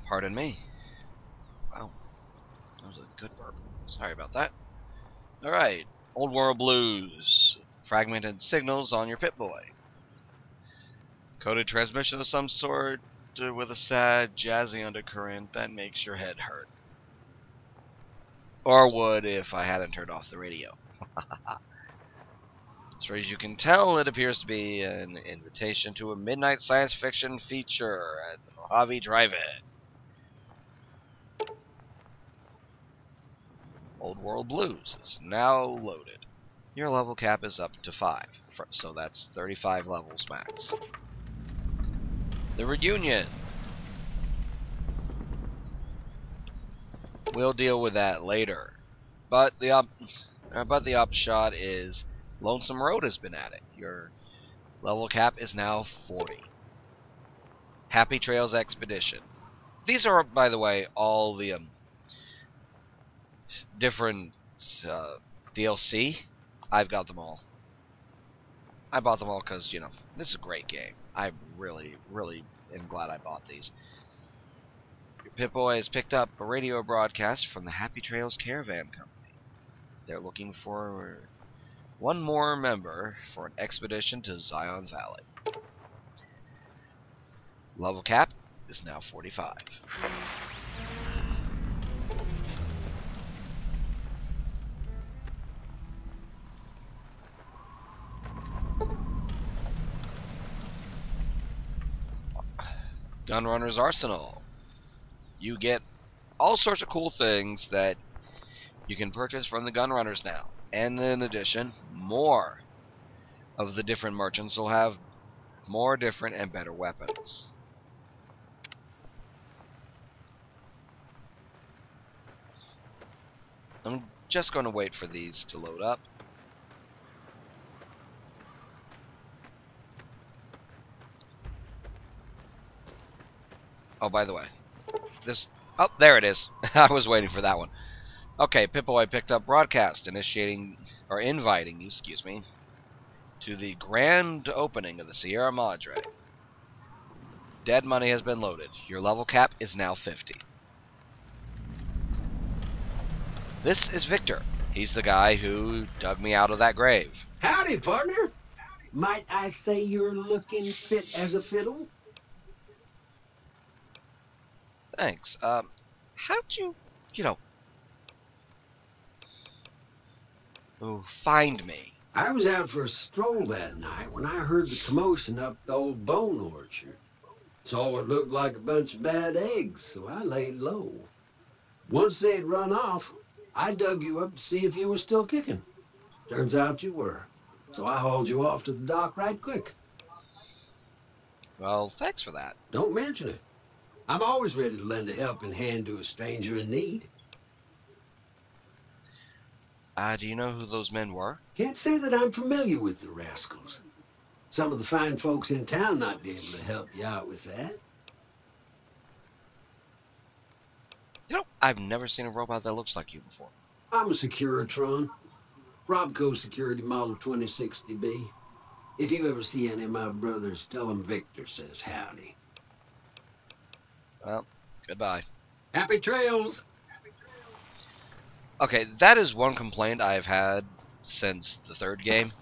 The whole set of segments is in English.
Pardon me. Wow, that was a good burp. Sorry about that. Alright, Old World Blues. Fragmented signals on your Pip-Boy. Coded transmission of some sort with a sad, jazzy undercurrent that makes your head hurt. Or would if I hadn't turned off the radio. As far as you can tell, it appears to be an invitation to a midnight science fiction feature at the Mojave Drive-In. Old World Blues is now loaded. Your level cap is up to 5, so that's 35 levels max. The Reunion. We'll deal with that later. But the upshot is Lonesome Road has been added. Your level cap is now 40. Happy Trails Expedition. These are, by the way, all the different DLC. I've got them all. I bought them all because, you know, this is a great game. I really, really am glad I bought these. Your Pip-Boy has picked up a radio broadcast from the Happy Trails Caravan Company. They're looking for one more member for an expedition to Zion Valley. Level cap is now 45. Gunrunner's Arsenal. You get all sorts of cool things that you can purchase from the Gunrunners now. And in addition, more of the different merchants will have more different and better weapons. I'm just going to wait for these to load up. Oh, by the way, this... Oh, there it is. I was waiting for that one. Okay, Pip-Boy picked up broadcast, inviting you, excuse me, to the grand opening of the Sierra Madre. Dead money has been loaded. Your level cap is now 50. This is Victor. He's the guy who dug me out of that grave. Howdy, partner. Might I say you're looking fit as a fiddle? Thanks. How'd you find me? I was out for a stroll that night when I heard the commotion up the old bone orchard. Saw what looked like a bunch of bad eggs, so I laid low. Once they'd run off, I dug you up to see if you were still kicking. Turns out you were, so I hauled you off to the dock right quick. Well, thanks for that. Don't mention it. I'm always ready to lend a helping hand to a stranger in need. Do you know who those men were? Can't say that I'm familiar with the rascals. Some of the fine folks in town might be able to help you out with that. You know, I've never seen a robot that looks like you before. I'm a Securitron. Robco Security Model 2060B. If you ever see any of my brothers, tell them Victor says howdy. Well, goodbye. Happy trails! Okay, that is one complaint I've had since the third game.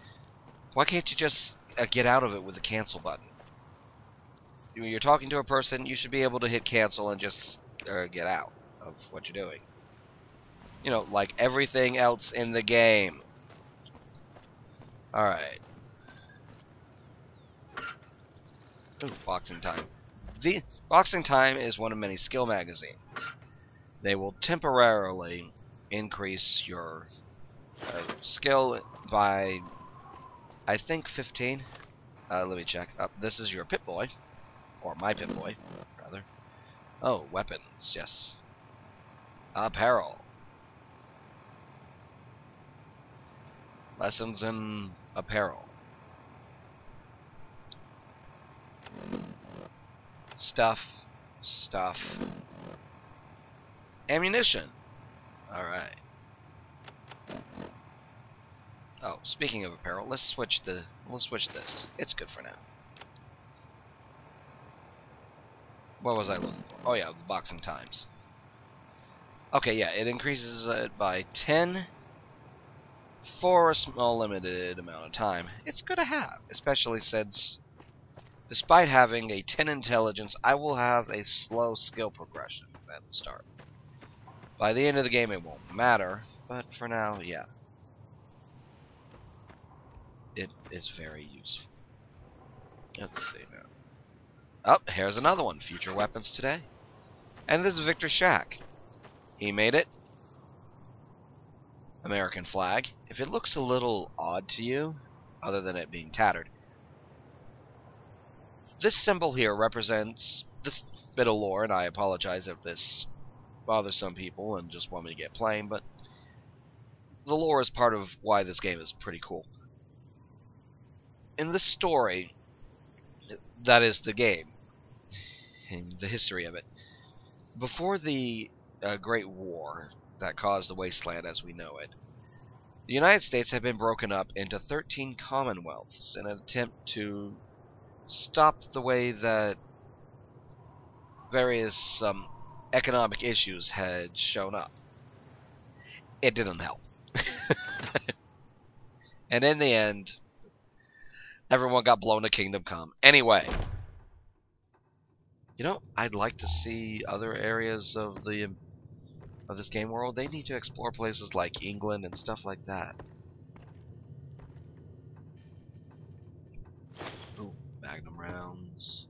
Why can't you just get out of it with the cancel button? When you're talking to a person, you should be able to hit cancel and just get out of what you're doing. You know, like everything else in the game. Alright. Ooh, boxing time. The boxing time is one of many skill magazines. They will temporarily increase your skill by, I think, 15. Let me check. This is your Pip-Boy. Or my Pip-Boy, rather. Oh, weapons, yes. Apparel. Lessons in apparel. Stuff. Ammunition. Alright. Oh, speaking of apparel, we'll switch this. It's good for now. What was I looking for? Oh yeah, the boxing times. Okay, yeah, it increases it by 10 for a small limited amount of time. It's good to have, especially since, despite having a 10 intelligence, I will have a slow skill progression at the start. By the end of the game, it won't matter, but for now, yeah. It is very useful. Let's see now. Oh, here's another one. Future weapons today. And this is Victor's shack. He made it. American flag. If it looks a little odd to you, other than it being tattered, this symbol here represents this bit of lore, and I apologize if this bothers some people and just want me to get plain, but the lore is part of why this game is pretty cool. In this story, that is the game, and the history of it, before the Great War that caused the wasteland as we know it, the United States had been broken up into 13 commonwealths in an attempt to stop the way that various economic issues had shown up. It didn't help. And in the end, everyone got blown to Kingdom Come. Anyway, you know, I'd like to see other areas of this game world. They need to explore places like England and stuff like that. Ooh, Magnum rounds.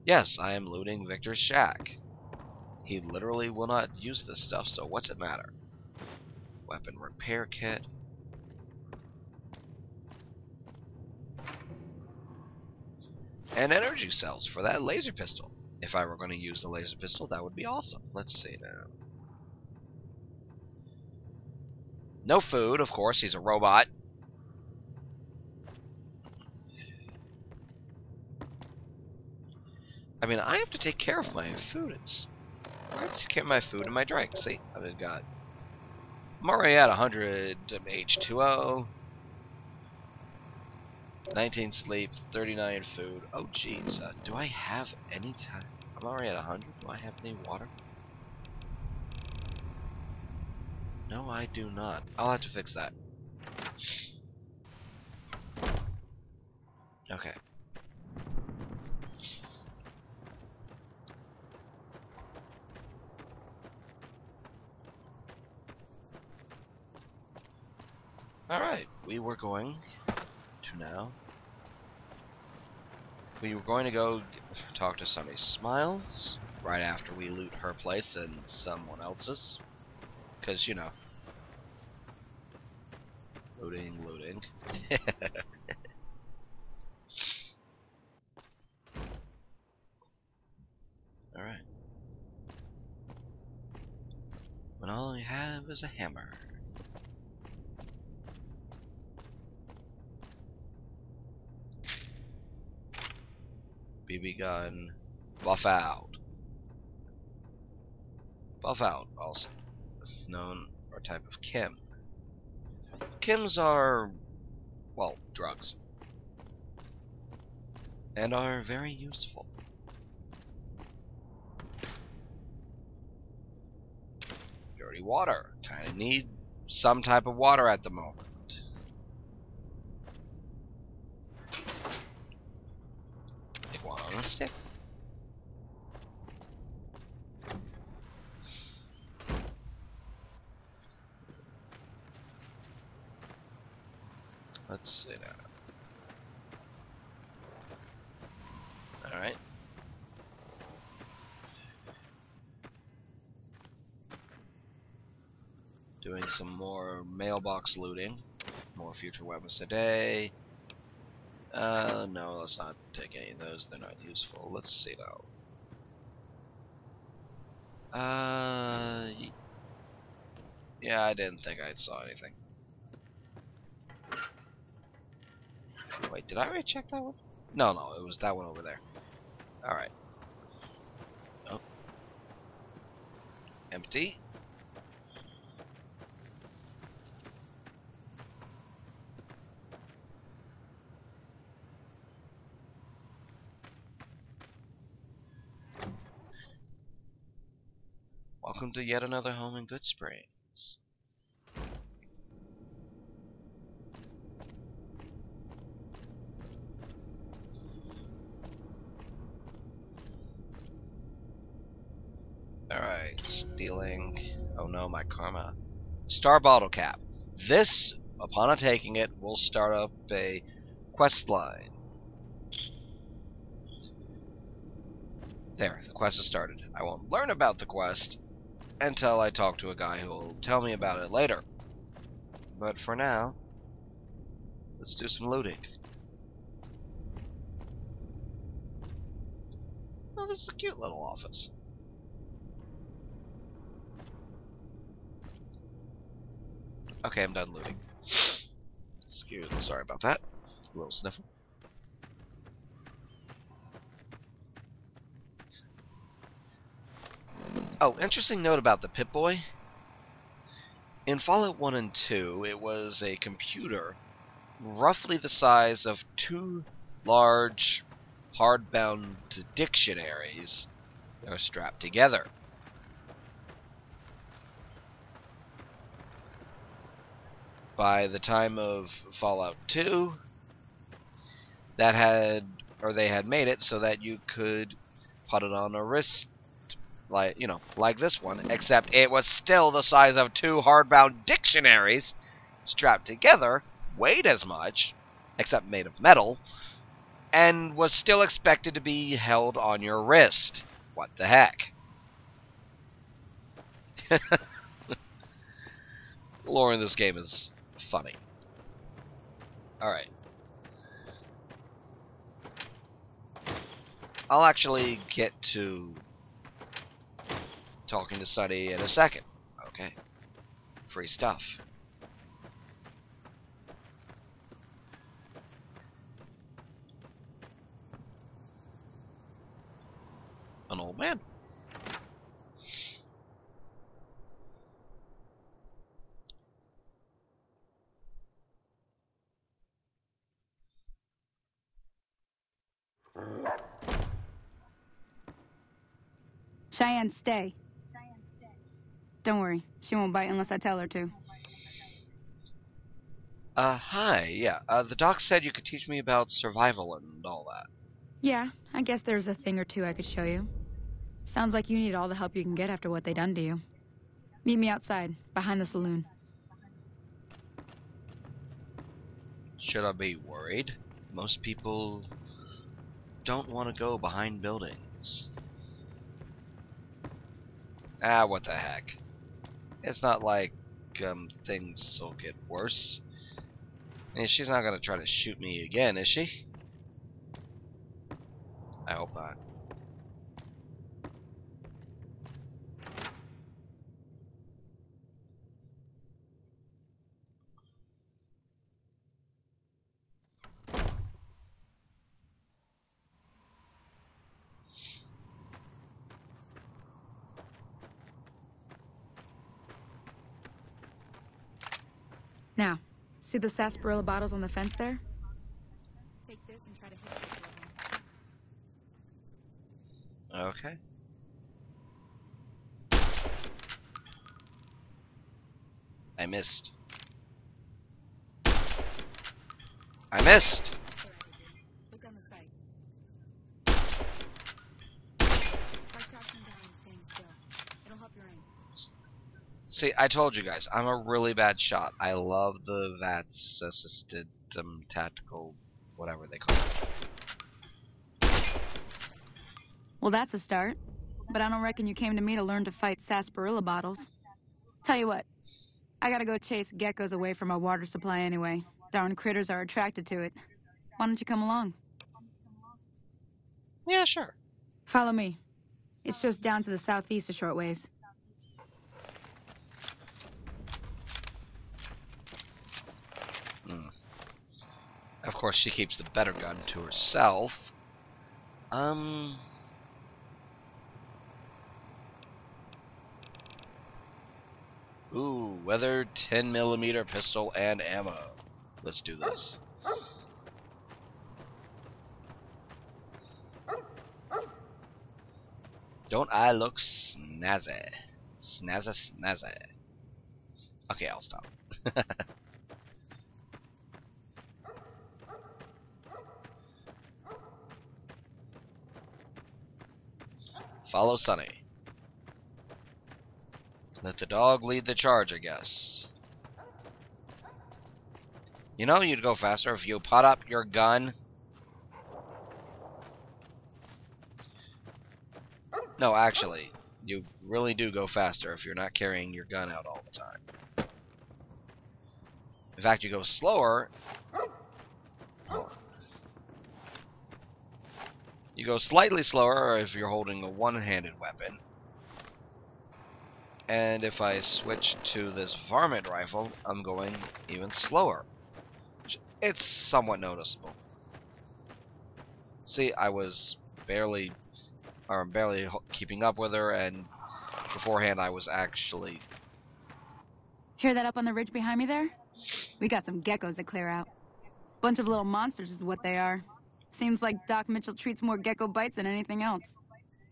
Yes, I am looting Victor's shack. He literally will not use this stuff, so what's it matter? Weapon repair kit. And energy cells for that laser pistol. If I were going to use the laser pistol, that would be awesome. Let's see now. No food, of course. He's a robot. I mean, I have to take care of my food. I have to take care of my food and my drink. See, I've got... I'm already at 100 H2O. 19 sleep, 39 food. Oh, jeez. Do I have any time? I'm already at 100. Do I have any water? No, I do not. I'll have to fix that. Okay. Alright, we were going to go talk to Sunny Smiles right after we loot her place and someone else's. Because, you know. Looting. Alright. When all I have is a hammer. BB gun. Buff out. Buff out, also known for a type of chem. Chems are, well, drugs. And are very useful. Dirty water. Kinda need some type of water at the moment. Iguana stick. Let's see now. Alright. Doing some more mailbox looting. More future weapons today. No, let's not take any of those. They're not useful. Let's see now. Yeah, I didn't think I saw anything. Wait, did I already check that one? No, it was that one over there. Alright. Oh. Empty. Welcome to yet another home in Good Springs. Alright, stealing. Oh no, my karma. Star bottle cap. This, upon taking it, will start up a quest line. There, the quest has started. I won't learn about the quest until I talk to a guy who will tell me about it later. But for now, let's do some looting. Oh, this is a cute little office. Okay, I'm done looting. Excuse me, sorry about that. A little sniffle. Oh, interesting note about the Pip-Boy. In Fallout 1 and 2, it was a computer roughly the size of two large, hardbound dictionaries that are strapped together. By the time of Fallout 2, they had made it so that you could put it on a wrist, like this one, except it was still the size of two hardbound dictionaries strapped together, weighed as much, except made of metal, and was still expected to be held on your wrist. What the heck? Lore in this game is funny. Alright. I'll actually get to talking to Sunny in a second. Okay. Free stuff. An old man. Cheyenne, stay. Don't worry, she won't bite unless I tell her to. Hi, yeah, the doc said you could teach me about survival and all that. Yeah, I guess there's a thing or two I could show you. Sounds like you need all the help you can get after what they done to you. Meet me outside, behind the saloon. Should I be worried? Most people don't want to go behind buildings. Ah, what the heck. It's not like, things will get worse. And she's not gonna try to shoot me again, is she? I hope not. Now, see the sarsaparilla bottles on the fence there? Take this and try to hit a couple of them. Okay. I missed. I missed! Look down the sight. Try crouching down and staying still. It'll help your aim. See, I told you guys, I'm a really bad shot. I love the VATS assisted tactical, whatever they call it. Well, that's a start. But I don't reckon you came to me to learn to fight sarsaparilla bottles. Tell you what, I gotta go chase geckos away from our water supply anyway. Darn critters are attracted to it. Why don't you come along? Yeah, sure. Follow me. It's just down to the southeast a short ways. Of course, she keeps the better gun to herself. Ooh, weathered 10mm pistol and ammo. Let's do this. Don't I look snazzy? Snazza snazza. Okay, I'll stop. Follow Sonny. Let the dog lead the charge, I guess. You know, you'd go faster if you put up your gun. No, actually, you really do go faster if you're not carrying your gun out all the time. In fact, you go slower. Oh. You go slightly slower if you're holding a one-handed weapon. And if I switch to this varmint rifle, I'm going even slower. It's somewhat noticeable. See, I was barely keeping up with her, and beforehand I was actually... Hear that up on the ridge behind me there? We got some geckos to clear out. Bunch of little monsters is what they are. Seems like Doc Mitchell treats more gecko bites than anything else.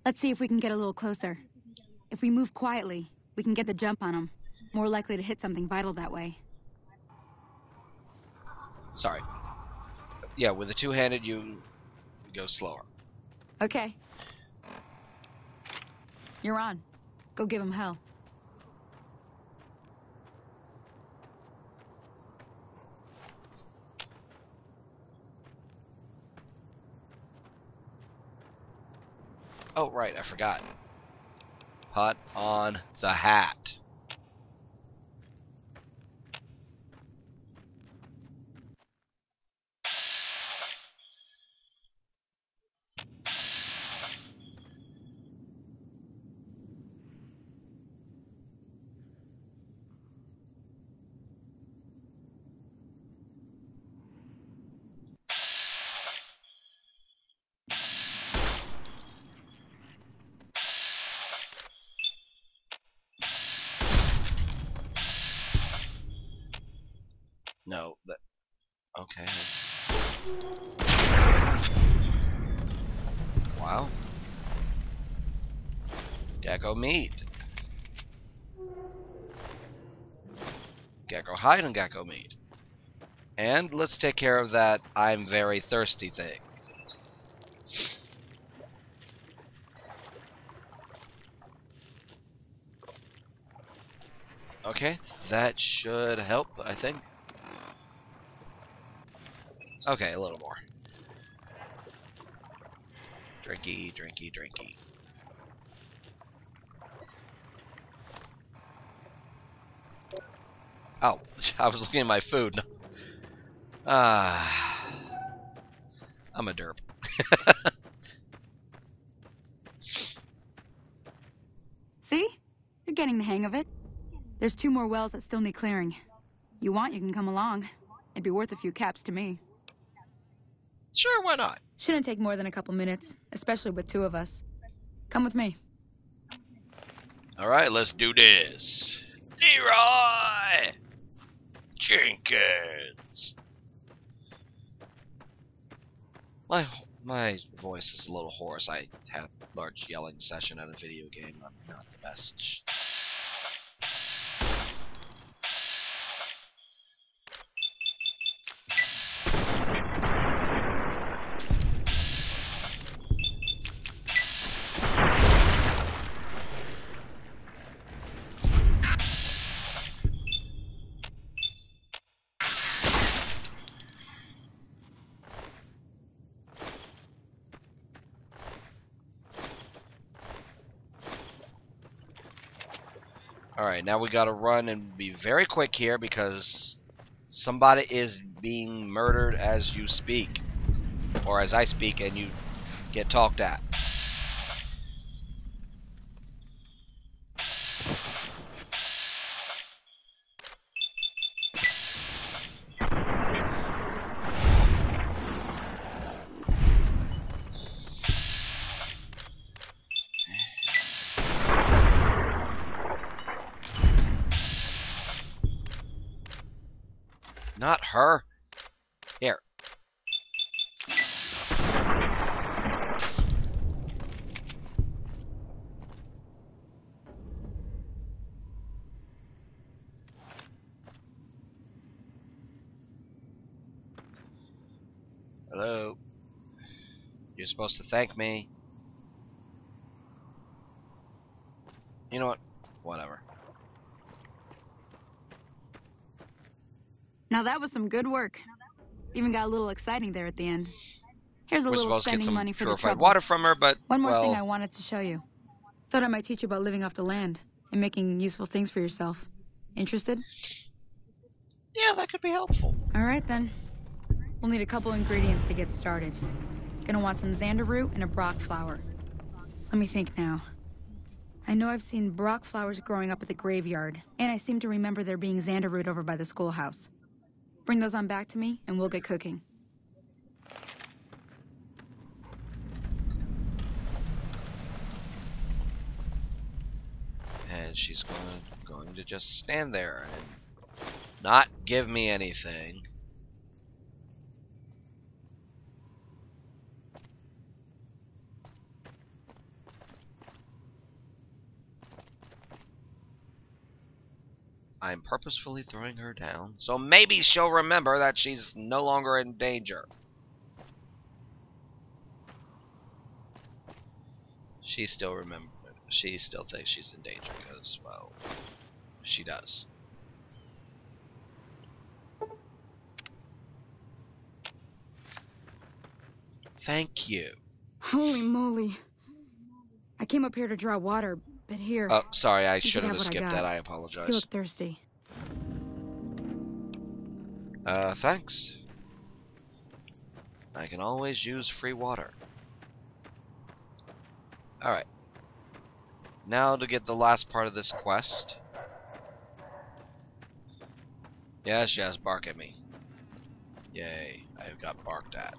Let's see if we can get a little closer. If we move quietly, we can get the jump on them. More likely to hit something vital that way. Sorry. Yeah, with the two-handed, you go slower. Okay. You're on. Go give him hell. Oh, right, I forgot. Put on the hat. No, that... Okay. Wow. Gecko meat. Gecko hide and gecko meat. And let's take care of that I'm very thirsty thing. Okay, that should help, I think. Okay, a little more. Drinky, drinky, drinky. Oh, I was looking at my food. I'm a derp. See? You're getting the hang of it. There's 2 more wells that still need clearing. You want, you can come along. It'd be worth a few caps to me. Sure, why not? Shouldn't take more than a couple minutes, especially with 2 of us. Come with me. Alright, let's do this. Leroy Jenkins. My voice is a little hoarse. I had a large yelling session at a video game. I'm not the best. Alright, now we gotta run and be very quick here because somebody is being murdered as you speak. Or as I speak and you get talked at. Not her. Here. Hello? You're supposed to thank me. You know what? Whatever. Now that was some good work. Even got a little exciting there at the end. Here's a We're little supposed to get spending some money for the purified trouble. water from her, but, One more thing I well... wanted to show you. Thought I might teach you about living off the land and making useful things for yourself. Interested? Yeah, that could be helpful. All right, then. We'll need a couple ingredients to get started. Gonna want some xander root and a brock flower. Let me think now. I know I've seen brock flowers growing up at the graveyard, and I seem to remember there being xander root over by the schoolhouse. Bring those on back to me, and we'll get cooking. And she's going to just stand there and not give me anything. I'm purposefully throwing her down, so maybe she'll remember that she's no longer in danger. She still thinks she's in danger because, well, she does. Thank you. Holy moly. I came up here to draw water, but here... Oh, sorry, I should have have what I skipped got. that. I You apologize. look thirsty. Thanks. I can always use free water. Alright. Now to get the last part of this quest. Yes, yes, bark at me. Yay, I've got barked at.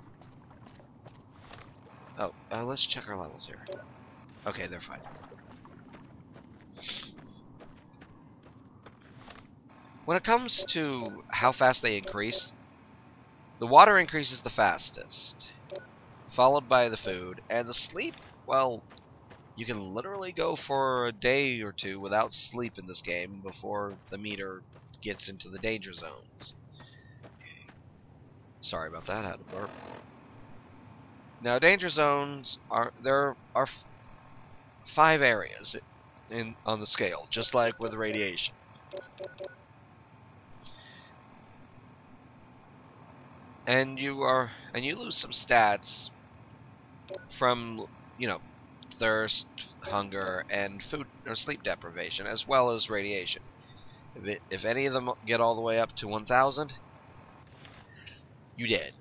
Oh, let's check our levels here. Okay, they're fine. When it comes to how fast they increase, the water increases the fastest, followed by the food, and the sleep, well, you can literally go for a day or two without sleep in this game before the meter gets into the danger zones. Sorry about that, I had to burp. Now, danger zones there are 5 areas on the scale, just like with radiation. And you lose some stats from, thirst, hunger, and food or sleep deprivation, as well as radiation. If any of them get all the way up to 1,000, you dead.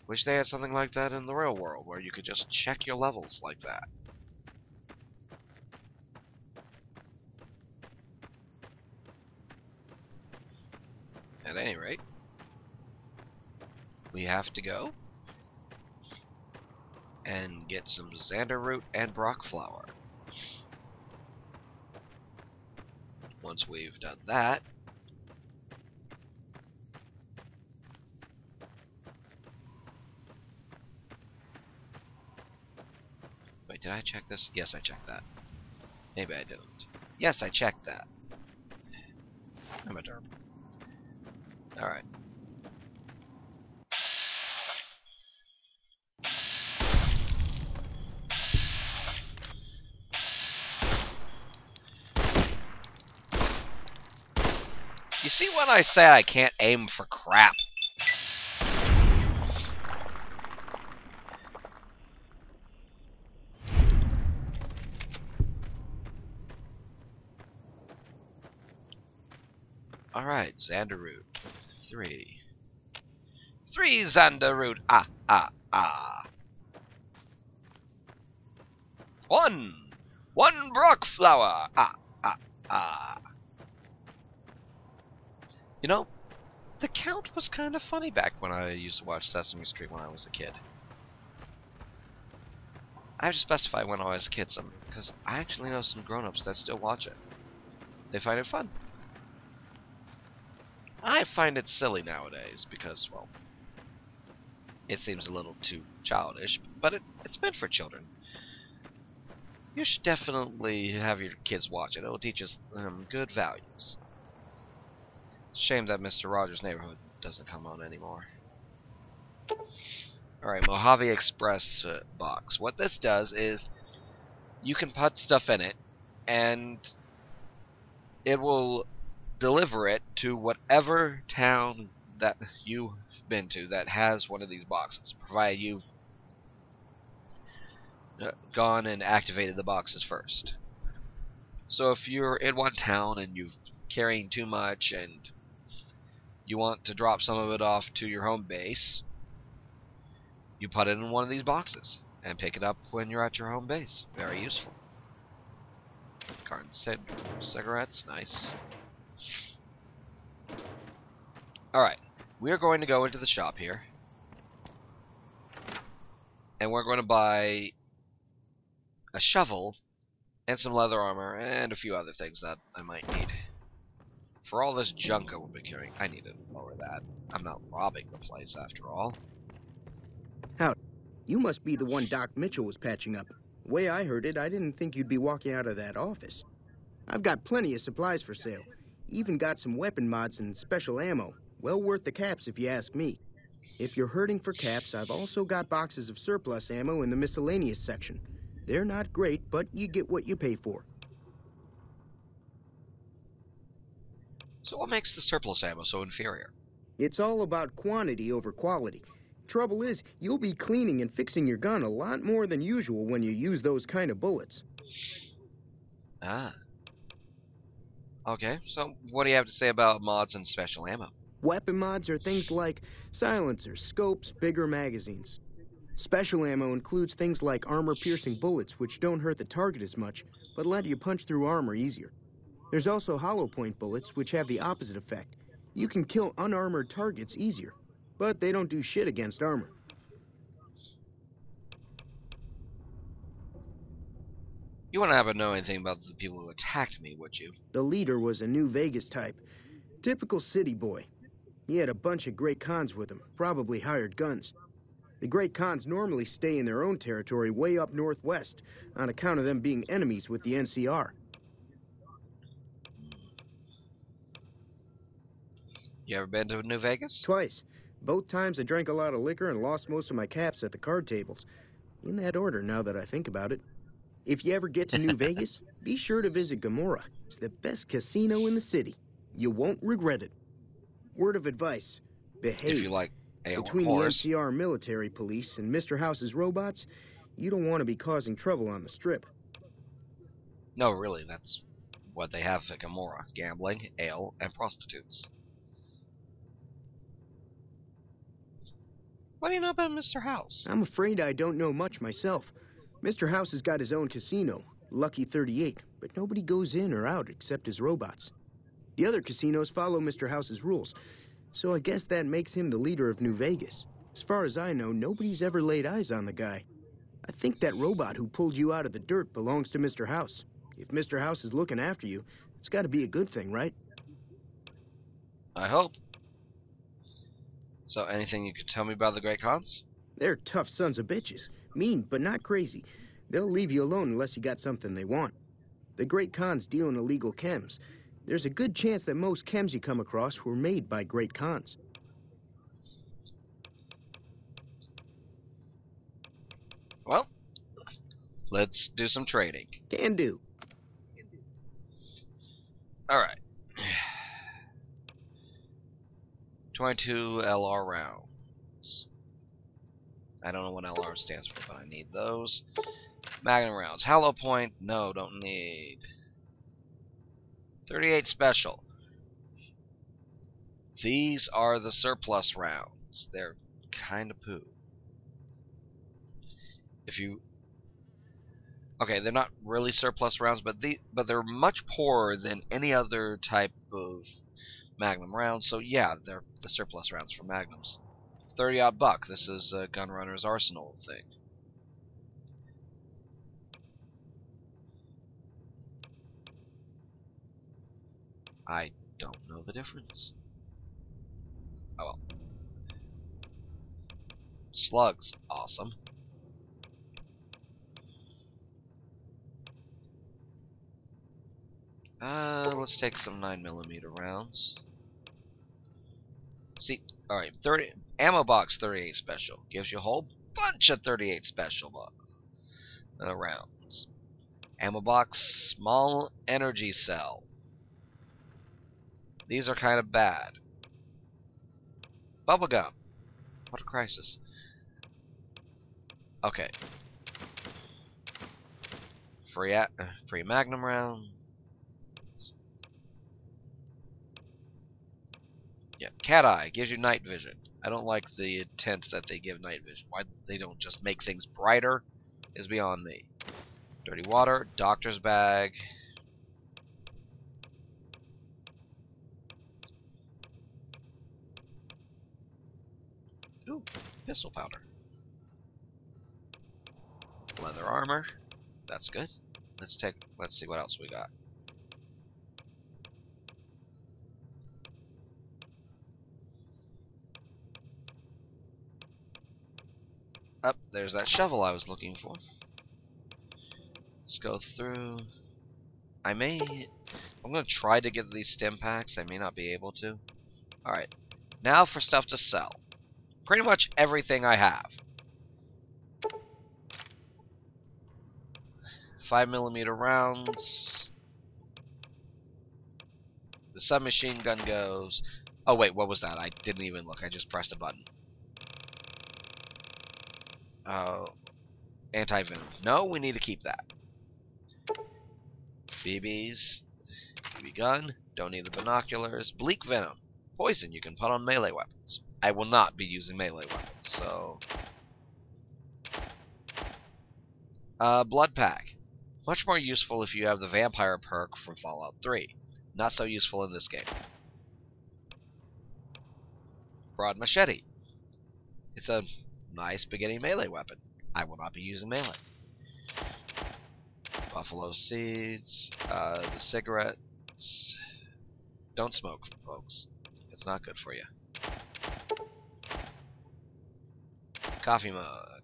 Wish they had something like that in the real world, where you could just check your levels like that. At any rate, we have to go and get some xander root and brock flower. Once we've done that, wait, did I check this? Yes, I checked that. Maybe I didn't. Yes, I checked that. I'm a derp. Alright. You see when I say I can't aim for crap? Alright, xander root. 3. 3 xander root. 1. 1 brock flower. You know, the count was kind of funny back when I used to watch Sesame Street when I was a kid. I have to specify when I was a kid, because I actually know some grown-ups that still watch it. They find it fun. I find it silly nowadays because, well, it seems a little too childish, but it's meant for children. You should definitely have your kids watch it. It'll teach us good values. Shame that Mr. Rogers' Neighborhood doesn't come on anymore. Alright, Mojave Express box. What this does is you can put stuff in it, and it will deliver it to whatever town that you've been to that has one of these boxes, provided you've gone and activated the boxes first. So if you're in one town and you're carrying too much and you want to drop some of it off to your home base, you put it in one of these boxes and pick it up when you're at your home base. Very useful. Carton cigarettes, nice. Alright, we are going to go into the shop here, and we're going to buy a shovel and some leather armor and a few other things that I might need. For all this junk I will be carrying, I need to lower that. I'm not robbing the place after all. Howdy. You must be the one Doc Mitchell was patching up. The way I heard it, I didn't think you'd be walking out of that office. I've got plenty of supplies for sale. Even got some weapon mods and special ammo. Well worth the caps if you ask me. If you're hurting for caps, I've also got boxes of surplus ammo in the miscellaneous section. They're not great, but you get what you pay for. So what makes the surplus ammo so inferior? It's all about quantity over quality. Trouble is, you'll be cleaning and fixing your gun a lot more than usual when you use those kind of bullets. Ah. Okay, so what do you have to say about mods and special ammo? Weapon mods are things like silencers, scopes, bigger magazines. Special ammo includes things like armor-piercing bullets, which don't hurt the target as much, but let you punch through armor easier. There's also hollow point bullets, which have the opposite effect. You can kill unarmored targets easier, but they don't do shit against armor. You wouldn't happen to know anything about the people who attacked me, would you? The leader was a New Vegas type. Typical city boy. He had a bunch of Great Khans with him, probably hired guns. The Great Khans normally stay in their own territory way up northwest, on account of them being enemies with the NCR. You ever been to New Vegas? Twice. Both times I drank a lot of liquor and lost most of my caps at the card tables. In that order, now that I think about it. If you ever get to New Vegas, be sure to visit Gomorrah. It's the best casino in the city. You won't regret it. Word of advice, behave. If you like ale Between and the whores. NCR military police and Mr. House's robots, you don't want to be causing trouble on the strip. No, really, that's what they have at Gomorrah. Gambling, ale, and prostitutes. What do you know about Mr. House? I'm afraid I don't know much myself. Mr. House has got his own casino, Lucky 38, but nobody goes in or out except his robots. The other casinos follow Mr. House's rules, so I guess that makes him the leader of New Vegas. As far as I know, nobody's ever laid eyes on the guy. I think that robot who pulled you out of the dirt belongs to Mr. House. If Mr. House is looking after you, it's got to be a good thing, right? I hope. So, anything you could tell me about the Great Khans? They're tough sons of bitches. Mean, but not crazy. They'll leave you alone unless you got something they want. The Great Khans deal in illegal chems. There's a good chance that most chems you come across were made by Great Khans. Well, let's do some trading. Can do. Alright. 22 LR rounds. I don't know what LR stands for, but I need those. Magnum rounds. Hollow point, no, don't need. 38 special. These are the surplus rounds. They're kind of poo. If you... Okay, they're not really surplus rounds, but they're much poorer than any other type of Magnum rounds. So yeah, they're the surplus rounds for Magnums. 30-odd buck. This is a Gunrunner's Arsenal thing. I don't know the difference. Oh well. Slugs. Awesome. Let's take some 9mm rounds. See, alright, 30 ammo box 38 special. Gives you a whole bunch of 38 special rounds. Ammo box small energy cell. These are kind of bad. Bubblegum. What a crisis. Okay. Free magnum round. Yeah, cat eye gives you night vision. I don't like the intent that they give night vision. Why they don't just make things brighter is beyond me. Dirty water, doctor's bag. Ooh, pistol powder. Leather armor. That's good. Let's see what else we got. Up, there's that shovel I was looking for. Let's go through. I'm gonna try to get these stim packs. I may not be able to. Alright. Now for stuff to sell. Pretty much everything I have. 5mm rounds. The submachine gun goes. Oh wait, what was that? I didn't even look. I just pressed a button. Oh, anti-venom. No, we need to keep that. BBs. BB gun. Don't need the binoculars. Bleak venom. Poison you can put on melee weapons. I will not be using melee weapons, so... blood pack. Much more useful if you have the vampire perk from Fallout 3. Not so useful in this game. Broad machete. It's a nice beginning melee weapon. I will not be using melee. Buffalo seeds. The cigarettes. Don't smoke, folks. It's not good for you. Coffee mug.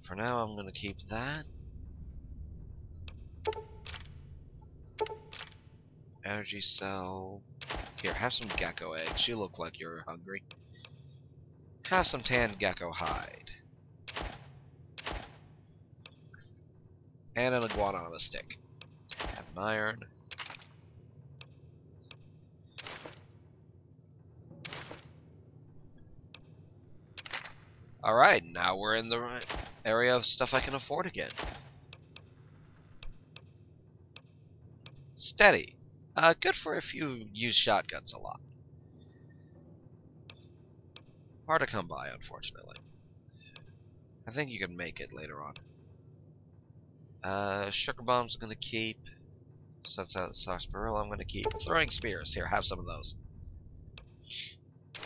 For now, I'm going to keep that. Energy cell. Here, have some gecko eggs. You look like you're hungry. Have some tanned gecko hide. And an iguana stick. Have an iron. Alright, now we're in the right area of stuff I can afford again. Steady. Good for if you use shotguns a lot. Hard to come by, unfortunately. I think you can make it later on. Sugar bombs I'm gonna keep. Sets out the sarsaparilla I'm gonna keep. Throwing spears. Here, have some of those.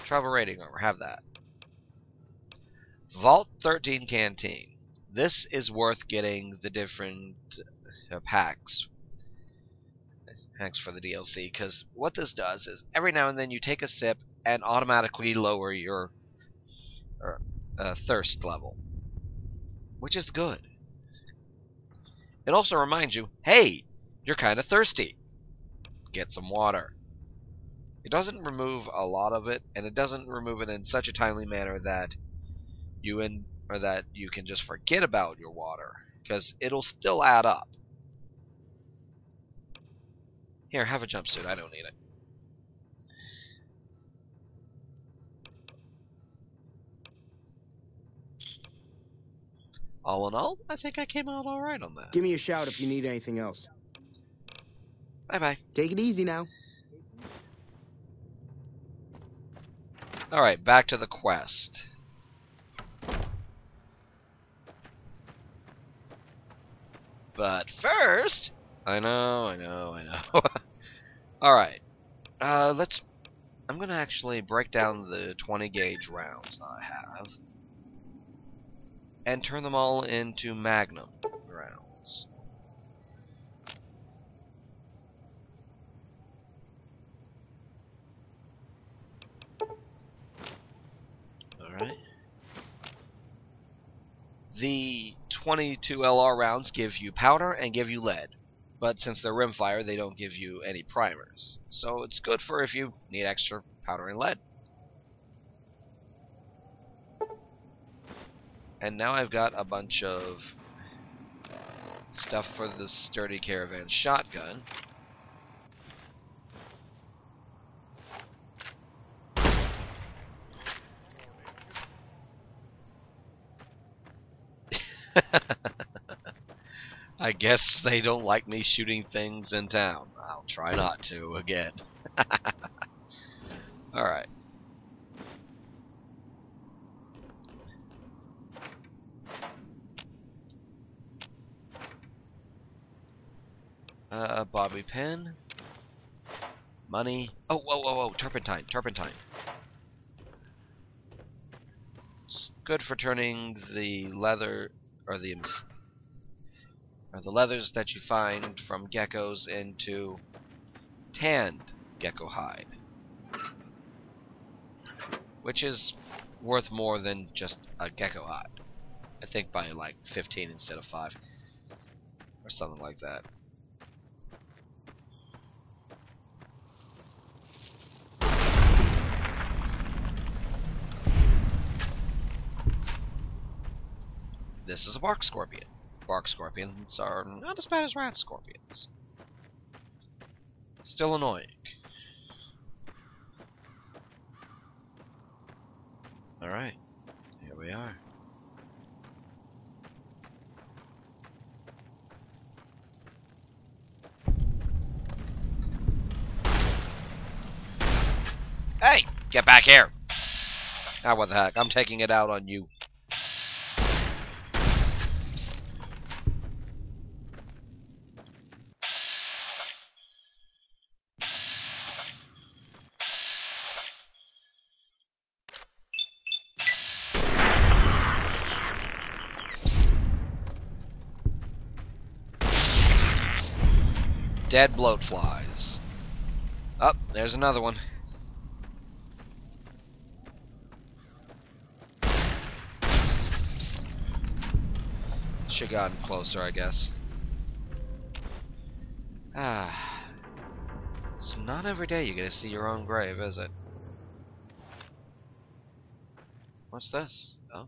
Travel rating over. Have that. Vault 13 Canteen. This is worth getting the different packs for the DLC, because what this does is every now and then you take a sip and automatically lower your thirst level, which is good. It also reminds you, hey, you're kind of thirsty. Get some water. It doesn't remove a lot of it, and it doesn't remove it in such a timely manner that you can just forget about your water, because it'll still add up. Here, have a jumpsuit. I don't need it. All in all, I think I came out alright on that. Give me a shout if you need anything else. Bye-bye. Take it easy now. Alright, back to the quest. But first... I know. Alright. I'm gonna actually break down the 20 gauge rounds that I have and turn them all into magnum rounds. Alright. The 22 LR rounds give you powder and give you lead. But since they're rimfire, they don't give you any primers. So it's good for if you need extra powder and lead. And now I've got a bunch of stuff for the sturdy caravan shotgun. I guess they don't like me shooting things in town. I'll try not to again. Alright. Bobby pin. Money. Oh, whoa, whoa, whoa. Turpentine. Turpentine. It's good for turning the leather, or the leathers that you find from geckos into tanned gecko hide, which is worth more than just a gecko hide. I think by like 15 instead of 5 or something like that. This is a bark scorpion. Bark scorpions are not as bad as rat scorpions. Still annoying. Alright, here we are. Hey! Get back here! Ah, what the heck, I'm taking it out on you. Dead bloat flies. Oh, there's another one. Should've gotten closer, I guess. Ah. It's not every day you get to see your own grave, is it? What's this? Oh.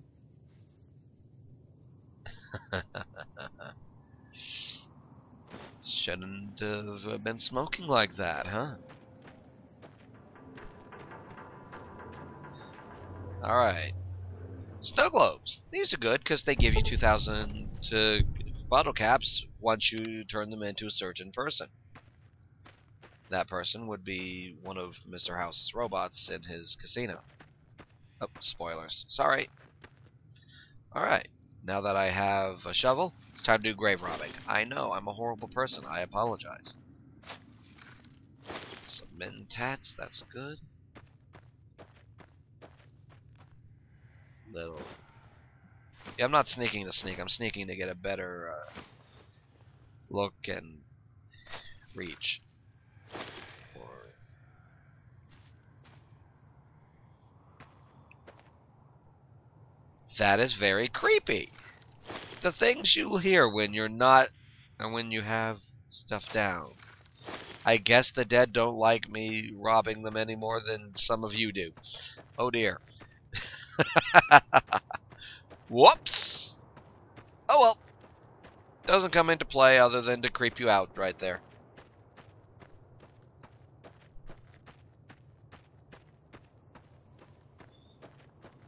Shouldn't have been smoking like that, huh? Alright. Snow globes. These are good because they give you 2,000 bottle caps once you turn them into a certain person. That person would be one of Mr. House's robots in his casino. Oh, spoilers. Sorry. Alright. Now that I have a shovel, it's time to do grave robbing. I know, I'm a horrible person. I apologize. Some mentats, that's good. Little... Yeah, I'm not sneaking to sneak. I'm sneaking to get a better look and reach. That is very creepy. The things you'll hear when you're not, and when you have stuff down. I guess the dead don't like me robbing them any more than some of you do. Oh dear. Whoops. Oh well. Doesn't come into play other than to creep you out right there.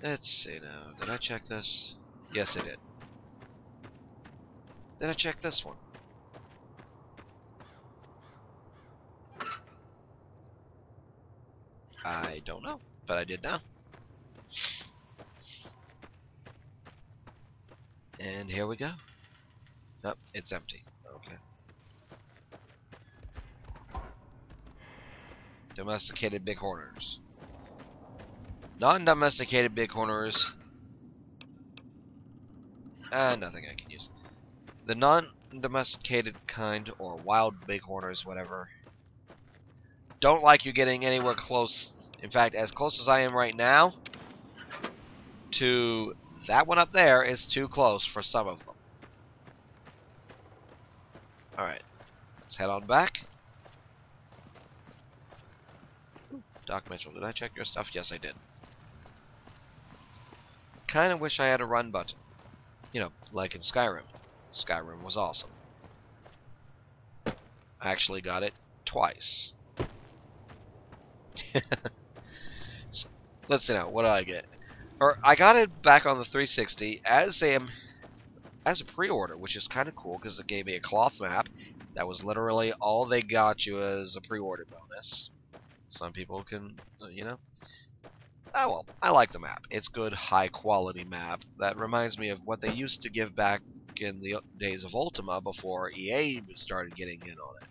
Let's see now. Did I check this? Yes, I did. Did I check this one? I don't know, but I did now. And here we go. Nope, it's empty. Okay. Domesticated bighorners. Non-domesticated bighorners. Nothing I can use. The non-domesticated kind, or wild bighorners, whatever, don't like you getting anywhere close. In fact, as close as I am right now to that one up there is too close for some of them. Alright. Let's head on back. Doc Mitchell, did I check your stuff? Yes, I did. Kind of wish I had a run button. You know, like in Skyrim. Skyrim was awesome. I actually got it twice. Let's see now, what did I get? Or I got it back on the 360 as a pre-order, which is kind of cool because it gave me a cloth map. That was literally all they got you as a pre-order bonus. Some people can, you know. Oh well, I like the map. It's good, high-quality map. That reminds me of what they used to give back in the days of Ultima before EA started getting in on it.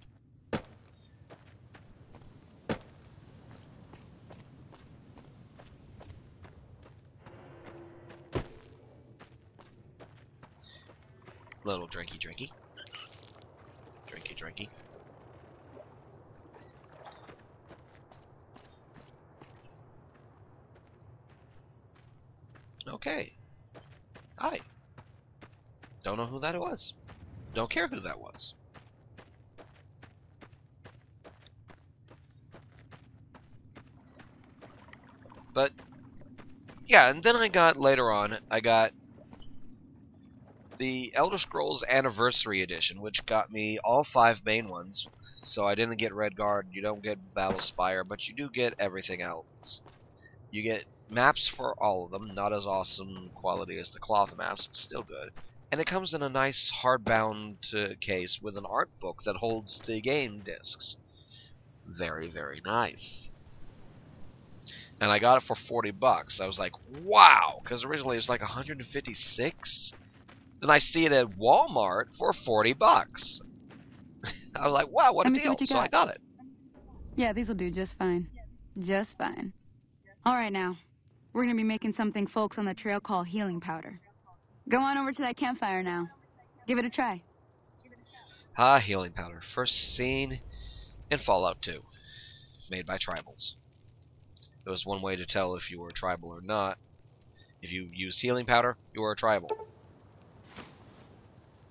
Little drinky drinky. Drinky drinky. Okay. Hi. Don't know who that was. Don't care who that was. But, yeah, and then later on, I got the Elder Scrolls Anniversary Edition, which got me all 5 main ones. So I didn't get Redguard, you don't get Battle Spire, but you do get everything else. You get maps for all of them, not as awesome quality as the cloth maps, but still good. And it comes in a nice hardbound case with an art book that holds the game discs. Very, very nice. And I got it for 40 bucks. I was like, wow, because originally it was like 156. Then I see it at Walmart for 40 bucks. I was like, wow, what a deal. So I got it. Yeah, these'll do just fine. Just fine. All right, now. We're gonna be making something folks on the trail call healing powder. Go on over to that campfire now. Give it a try. Ah, healing powder. First seen in Fallout 2. Made by tribals. There was one way to tell if you were a tribal or not. If you used healing powder, you were a tribal.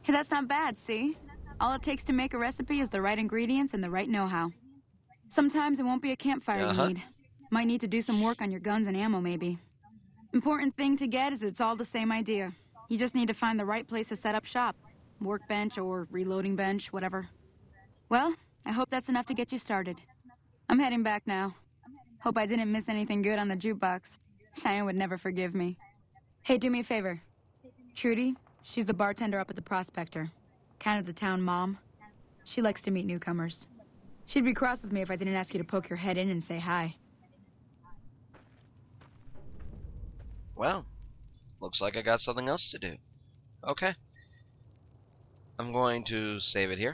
Hey, that's not bad, see? All it takes to make a recipe is the right ingredients and the right know-how. Sometimes it won't be a campfire you need. Might need to do some work on your guns and ammo, maybe. Important thing to get is it's all the same idea. You just need to find the right place to set up shop. Workbench or reloading bench, whatever. Well, I hope that's enough to get you started. I'm heading back now. Hope I didn't miss anything good on the jukebox. Cheyenne would never forgive me. Hey, do me a favor. Trudy, she's the bartender up at the Prospector. Kind of the town mom. She likes to meet newcomers. She'd be cross with me if I didn't ask you to poke your head in and say hi. Well, looks like I got something else to do. Okay. I'm going to save it here.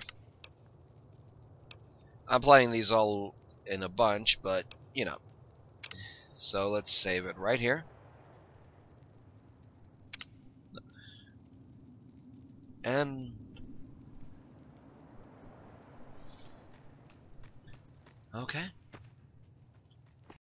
I'm playing these all in a bunch, but, you know. So let's save it right here. And... okay.